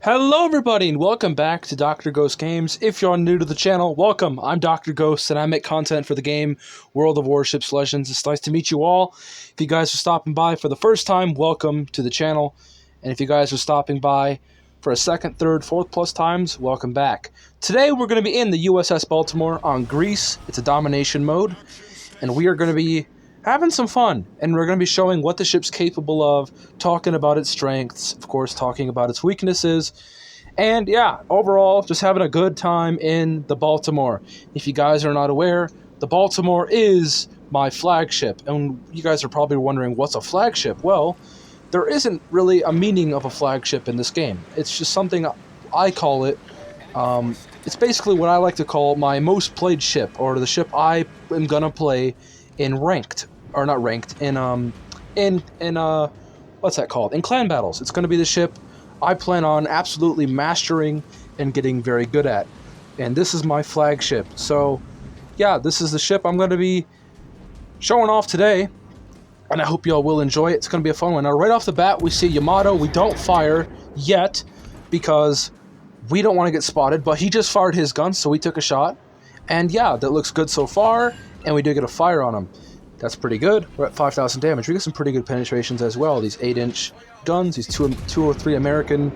Hello everybody and welcome back to Dr. Ghost Games. If you're new to the channel, welcome. I'm Dr. Ghost and I make content for the game World of Warships Legends. It's nice to meet you all. If you guys are stopping by for the first time, welcome to the channel. And if you guys are stopping by for a second, third, fourth plus times, welcome back. Today we're going to be in the USS Baltimore on Greece. It's a domination mode. And we are going to be having some fun, and we're going to be showing what the ship's capable of, talking about its strengths, of course, talking about its weaknesses, and yeah, overall, just having a good time in the Baltimore. If you guys are not aware, the Baltimore is my flagship, and you guys are probably wondering, what's a flagship? Well, there isn't really a meaning of a flagship in this game. It's just something I call it. It's basically what I like to call my most played ship, or the ship I am going to play in ranked. Or not ranked, in what's that called? In clan battles. It's going to be the ship I plan on absolutely mastering and getting very good at. And this is my flagship. So, yeah, this is the ship I'm going to be showing off today. And I hope y'all will enjoy it. It's going to be a fun one. Now, right off the bat, we see Yamato. We don't fire yet because we don't want to get spotted. But he just fired his gun, so we took a shot. And yeah, that looks good so far. And we did get a fire on him. That's pretty good. We're at 5,000 damage. We get some pretty good penetrations as well. These 8-inch guns, these 203 American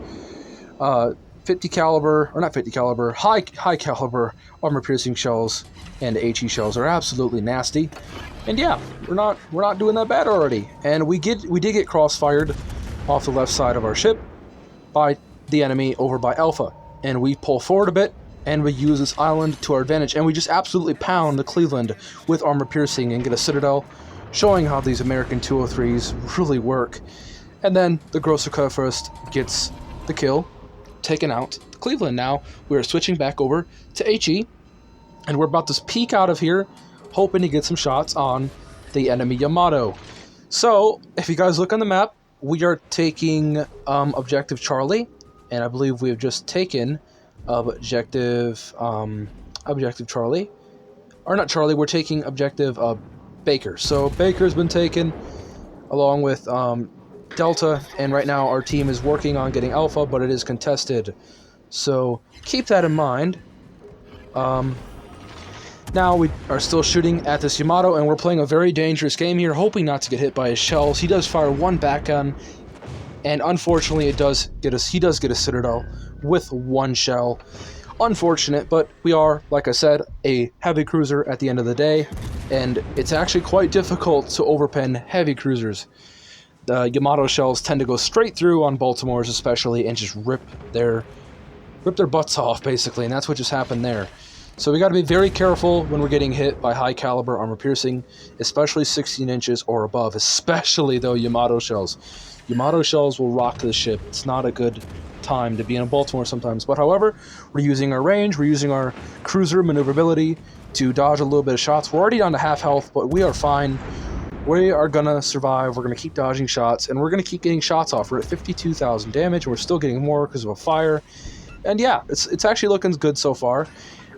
50 caliber, or not 50 caliber, high caliber armor-piercing shells and HE shells are absolutely nasty. And yeah, we're not doing that bad already. And we did get crossfired off the left side of our ship by the enemy over by Alpha, and we pull forward a bit. And we use this island to our advantage, and we just absolutely pound the Cleveland with armor piercing and get a citadel, showing how these American 203s really work. And then the Grosser Kurfürst gets the kill, taken out the Cleveland. Now we are switching back over to HE, and we're about to peek out of here, hoping to get some shots on the enemy Yamato. So if you guys look on the map, we are taking Objective Charlie, and I believe we have just taken Objective Charlie, or not Charlie, we're taking Objective Baker. So Baker's been taken along with Delta, and right now our team is working on getting Alpha, but it is contested. So keep that in mind. Now we are still shooting at this Yamato, and we're playing a very dangerous game here, hoping not to get hit by his shells. He does fire one back gun, and unfortunately he does get a Citadel with one shell. Unfortunate, but we are, like I said, a heavy cruiser at the end of the day, and it's actually quite difficult to overpen heavy cruisers. The Yamato shells tend to go straight through on Baltimores especially and just rip their butts off, basically, and that's what just happened there. So we got to be very careful when we're getting hit by high caliber armor piercing, especially 16 inches or above, especially though Yamato shells. Yamato shells will rock the ship. It's not a good time to be in a Baltimore sometimes. But however, we're using our range, we're using our cruiser maneuverability to dodge a little bit of shots. We're already down to half health, but we are fine. We are going to survive. We're going to keep dodging shots, and we're going to keep getting shots off. We're at 52,000 damage, and we're still getting more because of a fire. And yeah, it's actually looking good so far.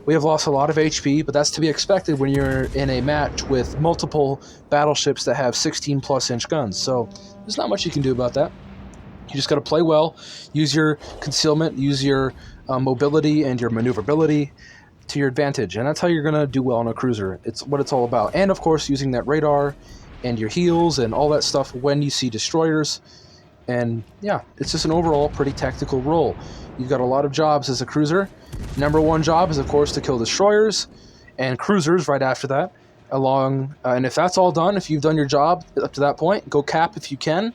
We have lost a lot of HP, but that's to be expected when you're in a match with multiple battleships that have 16+ inch guns. So there's not much you can do about that. You just got to play well, use your concealment, use your mobility and your maneuverability to your advantage. And that's how you're going to do well on a cruiser. It's what it's all about. And of course, using that radar and your heals and all that stuff when you see destroyers. And yeah, it's just an overall pretty tactical role. You've got a lot of jobs as a cruiser. Number one job is, of course, to kill destroyers and cruisers right after that. And if that's all done, if you've done your job up to that point, go cap if you can.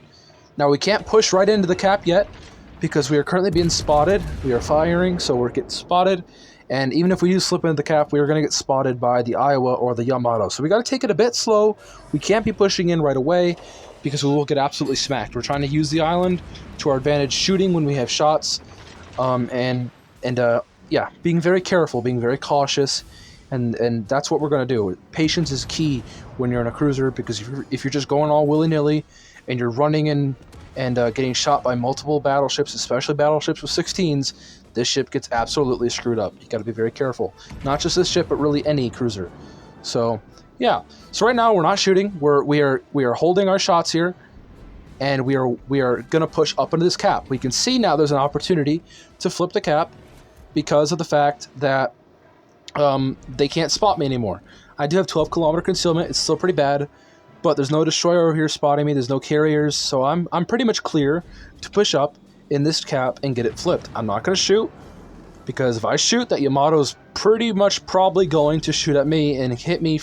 Now, we can't push right into the cap yet because we are currently being spotted. We are firing, so we're getting spotted. And even if we do slip into the cap, we are going to get spotted by the Iowa or the Yamato. So we got to take it a bit slow. We can't be pushing in right away because we will get absolutely smacked. We're trying to use the island to our advantage, shooting when we have shots, yeah, being very careful, being very cautious, and that's what we're going to do. Patience is key when you're in a cruiser, because if you're just going all willy-nilly and you're running in and getting shot by multiple battleships, especially battleships with 16s, this ship gets absolutely screwed up. You got to be very careful. Not just this ship, but really any cruiser. So yeah. So right now we're not shooting. We are holding our shots here. and we are going to push up into this cap. We can see now there's an opportunity to flip the cap because of the fact that they can't spot me anymore. I do have 12-kilometer concealment. It's still pretty bad, but there's no destroyer over here spotting me. There's no carriers, so I'm pretty much clear to push up in this cap and get it flipped. I'm not going to shoot, because if I shoot, that Yamato's pretty much probably going to shoot at me and hit me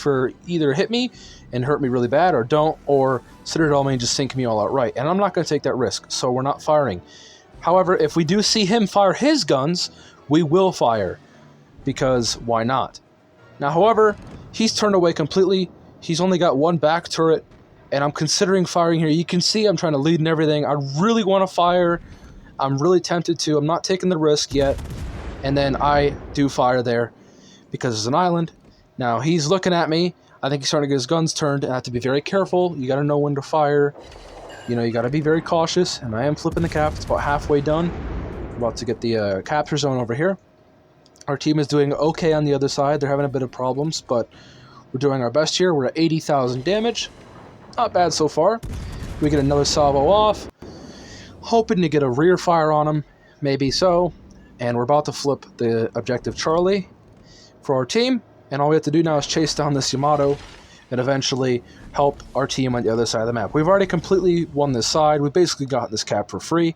and hurt me really bad, or Citadel me and just sink me all outright. And I'm not going to take that risk, so we're not firing. However, if we do see him fire his guns, we will fire, because why not? Now, however, he's turned away completely. He's only got one back turret, and I'm considering firing here. You can see I'm trying to lead and everything. I really want to fire. I'm really tempted to. I'm not taking the risk yet. And then I do fire there because it's an island. Now, he's looking at me. I think he's starting to get his guns turned, and I have to be very careful. You got to know when to fire. You know, you got to be very cautious, and I am flipping the cap. It's about halfway done. I'm about to get the capture zone over here. Our team is doing okay on the other side. They're having a bit of problems, but we're doing our best here. We're at 80,000 damage. Not bad so far. We get another salvo off. Hoping to get a rear fire on him. Maybe so. And we're about to flip the objective Charlie for our team. And all we have to do now is chase down this Yamato and eventually help our team on the other side of the map. We've already completely won this side. We basically got this cap for free.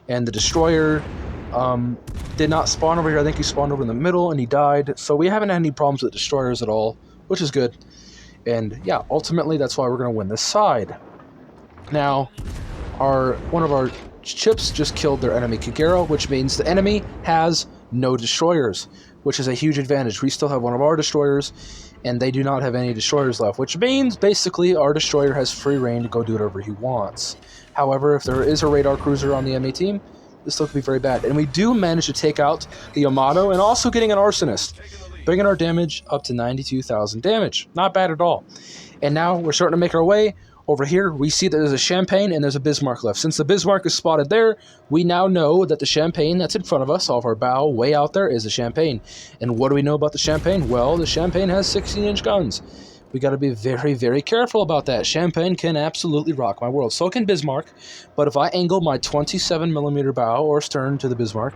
And the destroyer did not spawn over here. I think he spawned over in the middle and he died. So we haven't had any problems with destroyers at all, which is good. And yeah, ultimately that's why we're going to win this side. Now, one of our ships just killed their enemy Kagero, which means the enemy has no destroyers, which is a huge advantage. We still have one of our destroyers, and they do not have any destroyers left, which means basically our destroyer has free reign to go do whatever he wants. However, if there is a radar cruiser on the enemy team, this still could be very bad. And we do manage to take out the Yamato and also getting an arsonist, bringing our damage up to 92,000 damage. Not bad at all. And now we're starting to make our way. Over here, we see that there's a Champagne and there's a Bismarck left. Since the Bismarck is spotted there, we now know that the Champagne that's in front of us, off our bow, way out there, is the Champagne. And what do we know about the Champagne? Well, the Champagne has 16-inch guns. We got to be very, very careful about that. Champagne can absolutely rock my world. So can Bismarck. But if I angle my 27mm bow or stern to the Bismarck,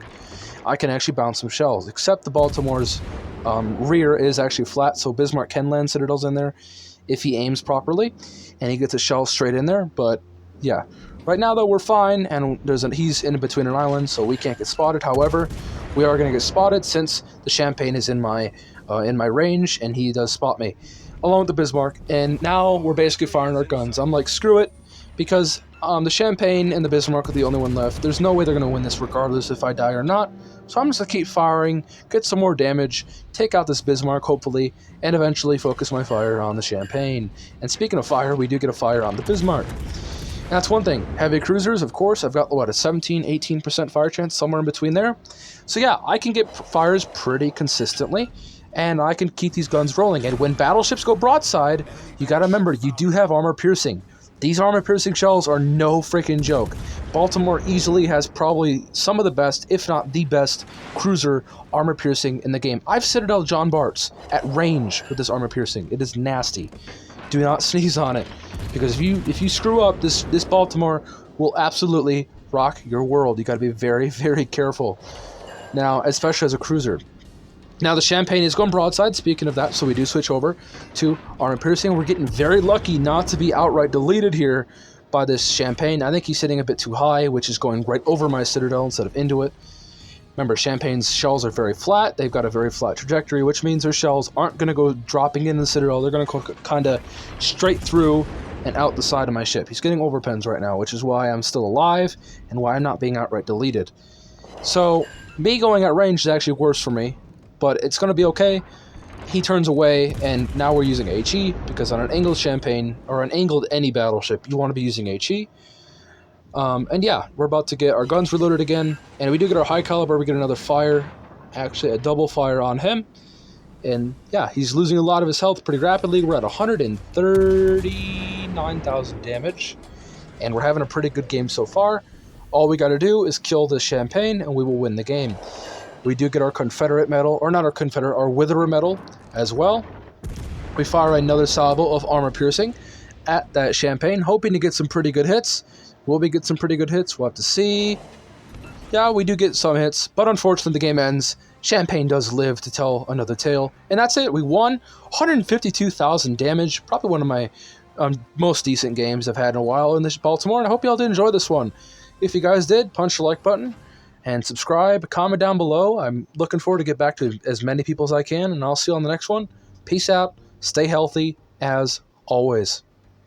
I can actually bounce some shells. Except the Baltimore's rear is actually flat, so Bismarck can land citadels in there if he aims properly, and he gets a shell straight in there. But yeah, right now though we're fine, and he's in between an island, so we can't get spotted. However, we are going to get spotted since the Champagne is in my range, and he does spot me, along with the Bismarck. And now we're basically firing our guns. I'm like, screw it, because the Champagne and the Bismarck are the only one left. There's no way they're going to win this regardless if I die or not. So I'm just going to keep firing, get some more damage, take out this Bismarck, hopefully, and eventually focus my fire on the Champagne. And speaking of fire, we do get a fire on the Bismarck. And that's one thing. Heavy cruisers, of course, I've got, what, a 17, 18% fire chance, somewhere in between there. So yeah, I can get fires pretty consistently, and I can keep these guns rolling. And when battleships go broadside, you got to remember, you do have armor piercing. These armor-piercing shells are no freaking joke. Baltimore easily has probably some of the best, if not the best, cruiser armor-piercing in the game. I've Citadel John Bart's at range with this armor-piercing. It is nasty. Do not sneeze on it, because if you screw up, this Baltimore will absolutely rock your world. You got to be very, very careful. Now, especially as a cruiser. Now, the Champagne is going broadside, speaking of that, so we do switch over to armor piercing. We're getting very lucky not to be outright deleted here by this Champagne. I think he's sitting a bit too high, which is going right over my Citadel instead of into it. Remember, Champagne's shells are very flat. They've got a very flat trajectory, which means their shells aren't going to go dropping in the Citadel. They're going to go kind of straight through and out the side of my ship. He's getting overpens right now, which is why I'm still alive and why I'm not being outright deleted. So, me going at range is actually worse for me. But it's going to be okay. He turns away, and now we're using HE, because on an angled Champagne, or an angled any battleship, you want to be using HE. And yeah, we're about to get our guns reloaded again, and we do get our high caliber, we get another fire, actually a double fire on him. And yeah, he's losing a lot of his health pretty rapidly. We're at 139,000 damage, and we're having a pretty good game so far. All we got to do is kill the Champagne, and we will win the game. We do get our Confederate medal, or not our Confederate, our Witherer medal as well. We fire another salvo of armor piercing at that Champagne, hoping to get some pretty good hits. Will we get some pretty good hits? We'll have to see. Yeah, we do get some hits, but unfortunately the game ends. Champagne does live to tell another tale. And that's it. We won 152,000 damage. Probably one of my most decent games I've had in a while in this Baltimore, and I hope you all did enjoy this one. If you guys did, punch the like button and subscribe, comment down below. I'm looking forward to get back to as many people as I can, and I'll see you on the next one. Peace out. Stay healthy, as always.